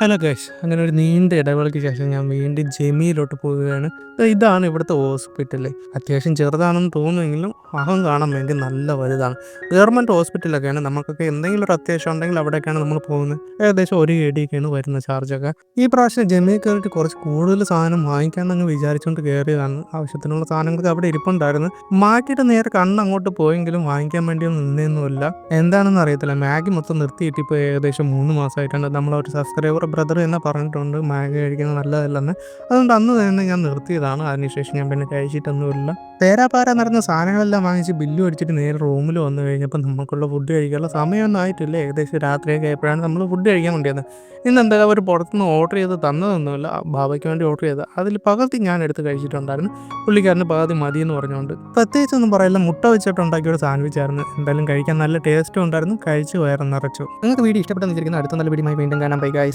Hello guys, അങ്ങനെ ഒരു നീണ്ട ഇടവേളയ്ക്ക് ശേഷം ഞാൻ വീണ്ടും ജെമിയിലോട്ട് പോവുകയാണ്. ഇതാണ് ഇവിടുത്തെ ഹോസ്പിറ്റൽ. അത്യാവശ്യം ചെറുതാണെന്ന് തോന്നുമെങ്കിലും അകം കാണാൻ വേണ്ടി നല്ല വലുതാണ്. ഗവൺമെൻറ് ഹോസ്പിറ്റലൊക്കെയാണ്. നമുക്കൊക്കെ എന്തെങ്കിലും ഒരു അത്യാവശ്യം ഉണ്ടെങ്കിൽ അവിടേക്കാണ് നമ്മൾ പോകുന്നത്. ഏകദേശം 1 AD വരുന്ന ചാർജൊക്കെ. ഈ പ്രാവശ്യം ജെമിയിൽ കയറിയിട്ട് കുറച്ച് കൂടുതൽ സാധനം വാങ്ങിക്കാമെന്നങ്ങ് വിചാരിച്ചുകൊണ്ട് കയറിയതാണ്. ആവശ്യത്തിനുള്ള സാധനങ്ങളൊക്കെ അവിടെ ഇരിപ്പുണ്ടായിരുന്നു. മാറ്റിയിട്ട് നേരെ കണ്ണങ്ങോട്ട് പോയെങ്കിലും വാങ്ങിക്കാൻ വേണ്ടിയൊന്നും നിന്നൊന്നുമില്ല. എന്താണെന്ന് അറിയത്തില്ല. മാഗി മൊത്തം നിർത്തിയിട്ട് ഇപ്പോൾ ഏകദേശം 3 മാസമായിട്ടുണ്ട്. നമ്മളൊരു സബ്സ്ക്രൈബർ ബ്രദർ തന്നെ പറഞ്ഞിട്ടുണ്ട് മാഗി കഴിക്കുന്നത് നല്ലതല്ലെന്ന്. അതുകൊണ്ട് അന്ന് തന്നെ ഞാൻ നിർത്തിയതാണ്. അതിനുശേഷം ഞാൻ പിന്നെ കഴിച്ചിട്ടൊന്നുമില്ല. തേരാപ്പാര നടന്ന സാധനങ്ങളെല്ലാം വാങ്ങിച്ച് ബില്ല് അടിച്ചിട്ട് നേരെ റൂമിൽ വന്നു കഴിഞ്ഞപ്പോൾ നമുക്കുള്ള ഫുഡ് കഴിക്കാനുള്ള സമയമൊന്നും ആയിട്ടില്ല. ഏകദേശം രാത്രിയൊക്കെ ആയപ്പോഴാണ് നമ്മൾ ഫുഡ് കഴിക്കാൻ വേണ്ടിയത്. ഇന്ന് എന്തായാലും അവർ പുറത്തുനിന്ന് ഓർഡർ ചെയ്ത് തന്നതൊന്നുമില്ല. ബാബയ്ക്ക് വേണ്ടി ഓർഡർ ചെയ്ത് അതിൽ പകുതി ഞാൻ എടുത്ത് കഴിച്ചിട്ടുണ്ടായിരുന്നു. പുള്ളിക്കാരന് പകുതി മതിയെന്ന് പറഞ്ഞുകൊണ്ട്. പ്രത്യേകിച്ചൊന്നും പറയില്ല, മുട്ട വെച്ചിട്ട് ഉണ്ടാക്കിയ ഒരു സാൻഡ്വിച്ച് ആയിരുന്നു. എന്തായാലും കഴിക്കാൻ നല്ല ടേസ്റ്റും ഉണ്ടായിരുന്നു. കഴിച്ച് വയറ് നിറച്ചു. നിങ്ങൾക്ക് വീഡിയോ ഇഷ്ടപ്പെട്ടെന്ന് വിചാരിക്കുന്നു. അടുത്ത നല്ല വീഡിയോയുമായി വീണ്ടും കാണാം. Bye guys.